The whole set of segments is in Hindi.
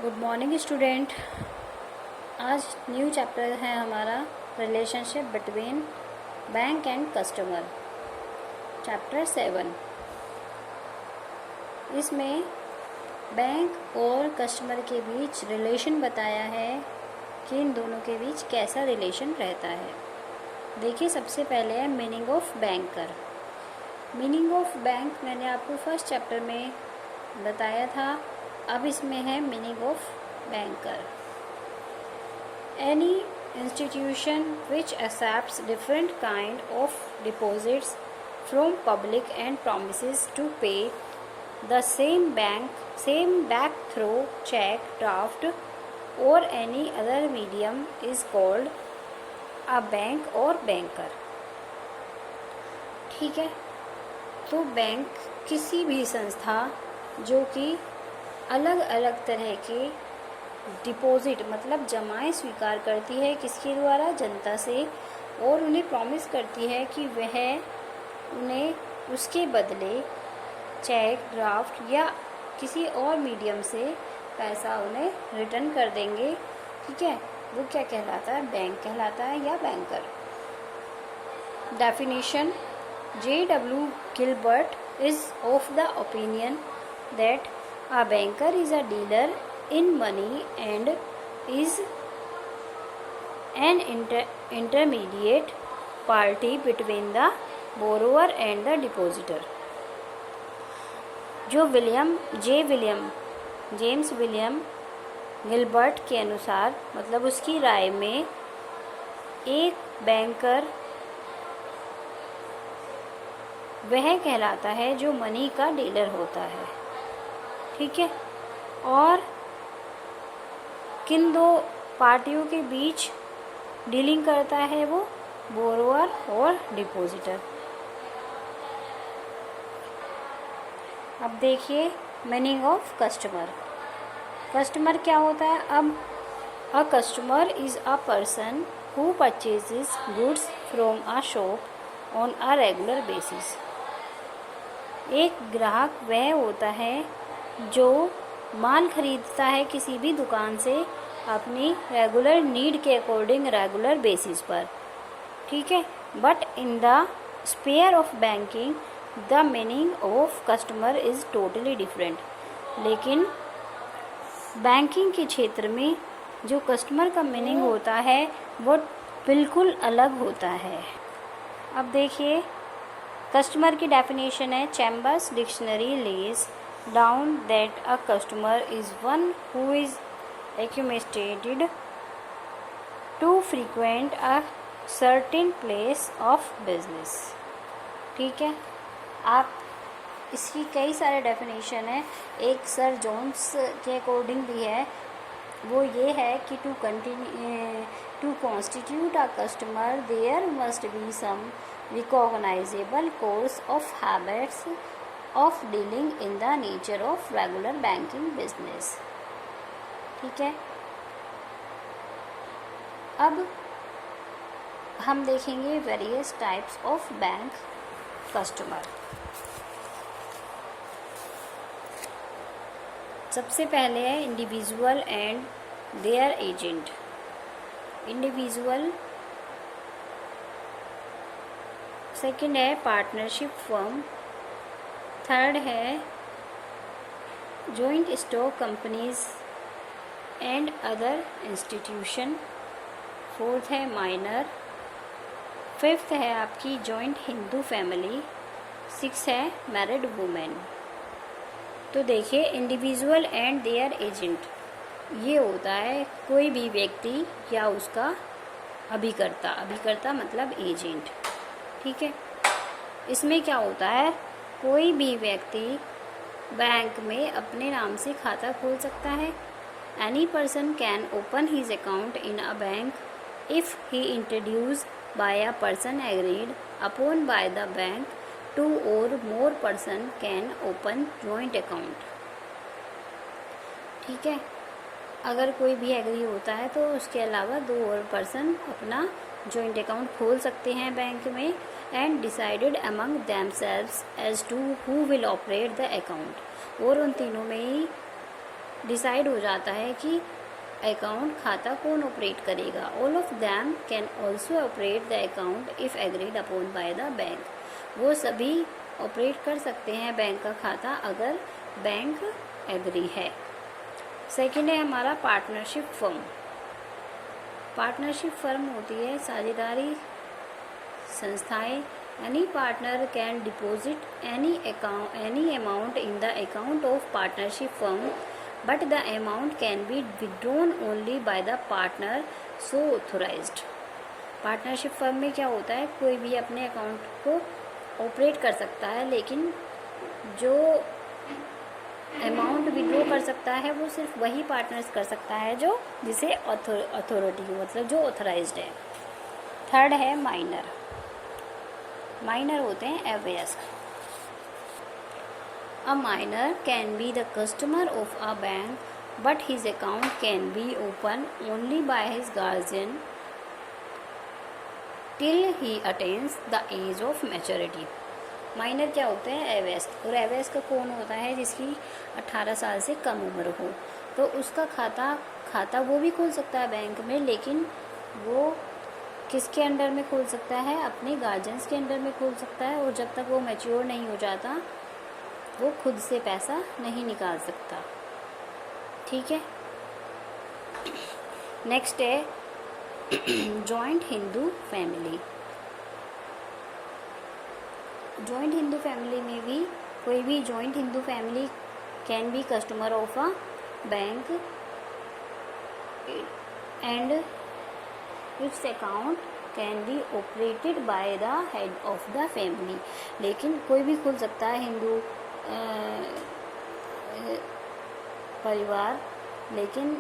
Good morning student. आज न्यू चैप्टर है हमारा relationship between bank and customer, chapter 7। इसमें बैंक और कस्टमर के बीच रिलेशन बताया है कि इन दोनों के बीच कैसा रिलेशन रहता है। देखिए, सबसे पहले है meaning of banker. Meaning of bank मैंने आपको फर्स्ट चैप्टर में बताया था। अब इसमें है meaning of banker. Any institution which accepts different kind of deposits from public and promises to pay the same back through check, draft or any other medium is called a bank or banker। ठीक है, तो बैंक किसी भी संस्था जो कि अलग अलग तरह के डिपॉजिट मतलब जमाएं स्वीकार करती है किसके द्वारा, जनता से, और उन्हें प्रॉमिस करती है कि वह उन्हें उसके बदले चेक, ड्राफ्ट या किसी और मीडियम से पैसा उन्हें रिटर्न कर देंगे। ठीक है, वो क्या कहलाता है? बैंक कहलाता है या banker. Definition: J.W. Gilbert is of the opinion that a banker is a dealer in money and is an intermediate party between the borrower and the depositor। जो जेम्स विलियम गिलबर्ट के अनुसार, मतलब उसकी राय में, एक बैंकर वह कहलाता है जो मनी का डीलर होता है। ठीक है, और किन दो पार्टियों के बीच डीलिंग करता है वो? बोरोअर और डिपॉजिटर। अब देखिए मीनिंग ऑफ कस्टमर। कस्टमर क्या होता है? अब a customer is a person who purchases goods from a shop on a regular basis. एक ग्राहक वह होता है जो माल खरीदता है किसी भी दुकान से अपनी रेगुलर नीड के अकॉर्डिंग, रेगुलर बेसिस पर। ठीक है, but in the sphere of banking the meaning of customer is totally different. लेकिन बैंकिंग के क्षेत्र में जो कस्टमर का मीनिंग होता है वो बिल्कुल अलग होता है। अब देखिए, कस्टमर की डेफिनेशन है, chambers dictionary lays down that a customer is one who is accumulated to frequent a certain place of business। ठीक है, आप इसकी कई सारे डेफिनेशन है। एक सर जोन्स के अकॉर्डिंग भी है, वो ये है कि to constitute a customer there must be some recognisable course of habits of dealing in the nature of regular banking business. ठीक है, अब हम देखेंगे various types of bank customer. सबसे पहले है individual and their agent. Individual, second है पार्टनरशिप फर्म, थर्ड है joint stock companies and other institution, fourth है माइनर, फिफ्थ है आपकी जॉइंट हिंदू फैमिली, सिक्स है मैरिड वुमेन। तो देखिए, इंडिविजुअल एंड देयर एजेंट ये होता है कोई भी व्यक्ति या उसका अभिकर्ता। अभिकर्ता मतलब एजेंट। ठीक है, इसमें क्या होता है, कोई भी व्यक्ति बैंक में अपने नाम से खाता खोल सकता है। Any person can open his account in a bank if he introduced by a person agreed upon by the bank. Two or more person can open joint account। ठीक है, अगर कोई भी एग्री होता है तो उसके अलावा दो और पर्सन अपना जॉइंट अकाउंट खोल सकते हैं बैंक में, and decided among themselves as to who will operate the account। और उन तीनों में ही डिसाइड हो जाता है कि अकाउंट खाता कौन ऑपरेट करेगा। All of them can also operate the account if agreed upon by the bank. वो सभी ऑपरेट कर सकते हैं बैंक का खाता अगर बैंक एग्री है। सेकेंड है हमारा पार्टनरशिप फर्म। पार्टनरशिप फर्म होती है साझेदारी संस्थाएं। Any partner can deposit any amount in the account of partnership firm but the amount can be withdrawn only by the partner so authorised. Partnership firm में क्या होता है, कोई भी अपने अकाउंट को ऑपरेट कर सकता है, लेकिन जो अमाउंट विड्रॉ कर सकता है वो सिर्फ वही पार्टनर्स कर सकता है जो जिसे अथॉरिटी हो, मतलब जो ऑथराइज्ड है। थर्ड है माइनर। माइनर होते हैं अवयस्क। A minor can be the customer of a bank but his account can be open only by his guardian till he attains the age of maturity. Minor क्या होते हैं, अवयस्क। और अवयस्क कौन होता है, जिसकी 18 साल से कम उम्र हो, तो उसका खाता वो भी खोल सकता है बैंक में, लेकिन वो किसके अंडर में खोल सकता है, अपने गार्जियंस के अंडर में खोल सकता है। और जब तक वो मैच्योर नहीं हो जाता वो खुद से पैसा नहीं निकाल सकता। ठीक है। नेक्स्ट है joint Hindu family. Joint Hindu family में भी कोई भी joint Hindu family can be customer of a bank and it's account can be operated by the head of the family. लेकिन कोई भी खुल सकता है हिंदू परिवार, लेकिन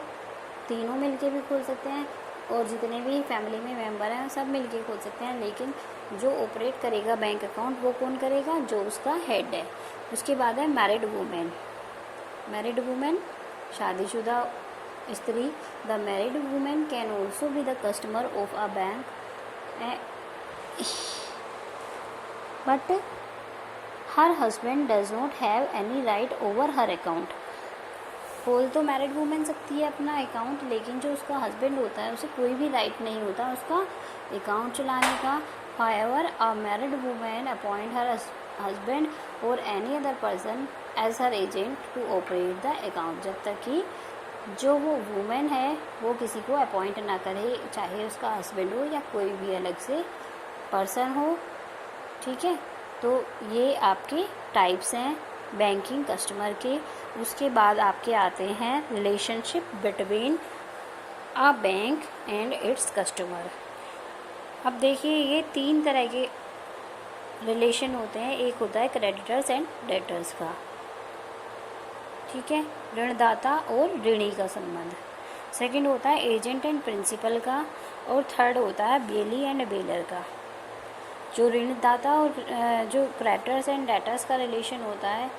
तीनों मिलके भी खोल सकते हैं और जितने भी फैमिली में मेंबर हैं सब मिलके खोल सकते हैं, लेकिन जो ऑपरेट करेगा बैंक अकाउंट वो कौन करेगा, जो उसका हेड है। उसके बाद है मैरिड वुमेन। मैरिड वुमेन शादीशुदा स्त्री। The married women can also be the customer of a bank but her husband does not have any right over her account. खोल तो मैरिड वुमेन सकती है अपना अकाउंट, लेकिन जो उसका हस्बैंड होता है उसे कोई भी राइट नहीं होता उसका अकाउंट चलाने का। However, a married woman appoint her husband or any other person as her agent to operate the account। जब तक कि जो वो वुमेन है वो किसी को अपॉइंट ना करे, चाहे उसका हस्बैंड हो या कोई भी अलग से पर्सन हो। ठीक है, तो ये आपके टाइप्स हैं बैंकिंग कस्टमर के। उसके बाद आपके आते हैं relationship between a bank and its customer. अब देखिए ये 3 तरह के रिलेशन होते हैं। एक होता है क्रेडिटर्स एंड डेटर्स का। ठीक है, ऋणदाता और ऋणी का संबंध। सेकंड होता है एजेंट एंड प्रिंसिपल का। और थर्ड होता है बेली एंड बेलर का। जो ऋणदाता और जो क्रेडिटर्स एंड डेटर्स का रिलेशन होता है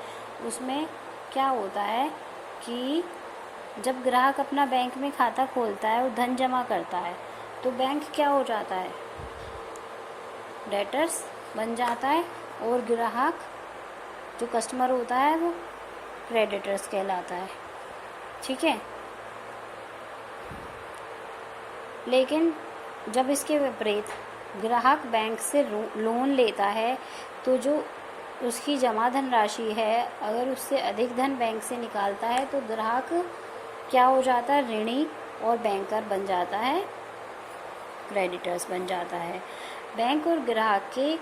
उसमें क्या होता है कि जब ग्राहक अपना बैंक में खाता खोलता है और धन जमा करता है तो बैंक क्या हो जाता है, डेटर्स बन जाता है, और ग्राहक जो कस्टमर होता है वो क्रेडिटर्स कहलाता है। ठीक है, लेकिन जब इसके विपरीत ग्राहक बैंक से लोन लेता है तो जो उसकी जमा धनराशि है अगर उससे अधिक धन बैंक से निकालता है तो ग्राहक क्या हो जाता है, ऋणी, और बैंकर बन जाता है, क्रेडिटर्स बन जाता है। बैंक और ग्राहक के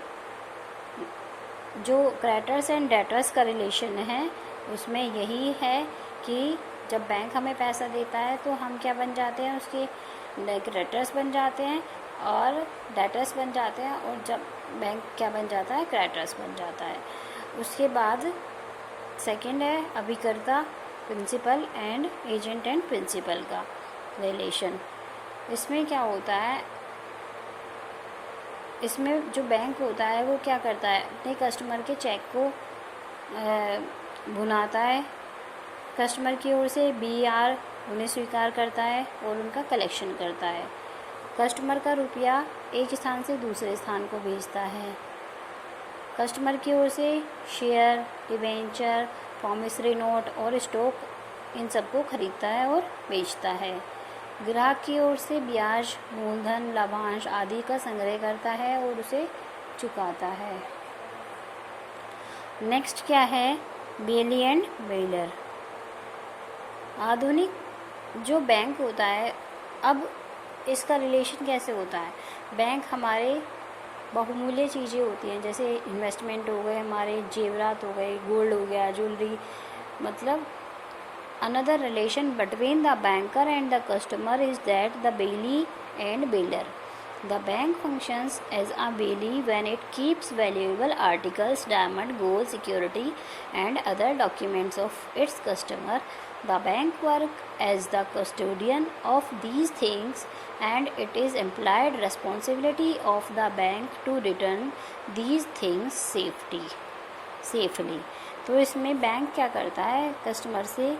जो क्रेडिटर्स एंड डेटर्स का रिलेशन है उसमें यही है कि जब बैंक हमें पैसा देता है तो हम क्या बन जाते हैं, उसके क्रेडिटर्स बन जाते हैं और डेटर्स बन जाते हैं, और जब बैंक क्या बन जाता है, क्रेडिटर्स बन जाता है। उसके बाद सेकंड है अभिकर्ता, principal and agent and principal का रिलेशन। इसमें क्या होता है, इसमें जो बैंक होता है वो क्या करता है, अपने कस्टमर के चेक को भुनाता है, कस्टमर की ओर से BR उन्हें स्वीकार करता है और उनका कलेक्शन करता है। कस्टमर का रुपया एक स्थान से दूसरे स्थान को भेजता है। कस्टमर की ओर से शेयर, डिबेंचर, प्रॉमिसरी नोट और स्टॉक इन सबको खरीदता है और बेचता है। ग्राहक की ओर से ब्याज, मूलधन, लाभांश आदि का संग्रह करता है और उसे चुकाता है। नेक्स्ट क्या है? बेली एंड बेलर। आधुनिक जो बैंक होता है, अब इसका रिलेशन कैसे होता है? बैंक हमारे बहुमूल्य चीज़ें होती हैं, जैसे इन्वेस्टमेंट हो गए, हमारे जेवरात हो गए, गोल्ड हो गया, ज्वेलरी, मतलब another relation between the banker and the customer is that the belly and baler. The bank functions as a bailey when it keeps valuable articles, diamond, gold, security, and other documents of its customer. The bank works as the custodian of these things, and it is implied responsibility of the bank to return these things safely. तो इसमें बैंक क्या करता है? कस्टमर से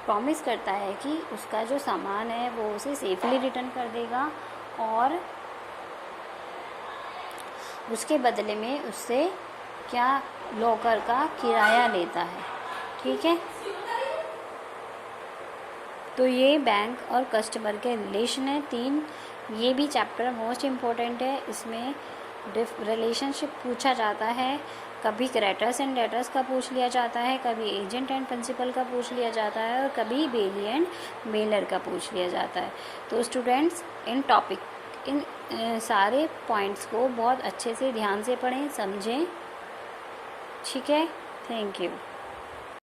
प्रॉमिस करता है कि उसका जो सामान है वो उसे सेफली रिटर्न कर देगा और उसके बदले में उससे क्या लॉकर का किराया लेता है। ठीक है, तो ये बैंक और कस्टमर के रिलेशन है 3। ये भी चैप्टर मोस्ट इम्पोर्टेंट है। इसमें रिलेशनशिप पूछा जाता है, कभी क्रेडिटर्स एंड डेटर्स का पूछ लिया जाता है, कभी एजेंट एंड प्रिंसिपल का पूछ लिया जाता है और कभी बेली एंड बेलर का पूछ लिया जाता है। तो स्टूडेंट्स इन सारे पॉइंट्स को बहुत अच्छे से ध्यान से पढ़ें, समझें। ठीक है, थैंक यू।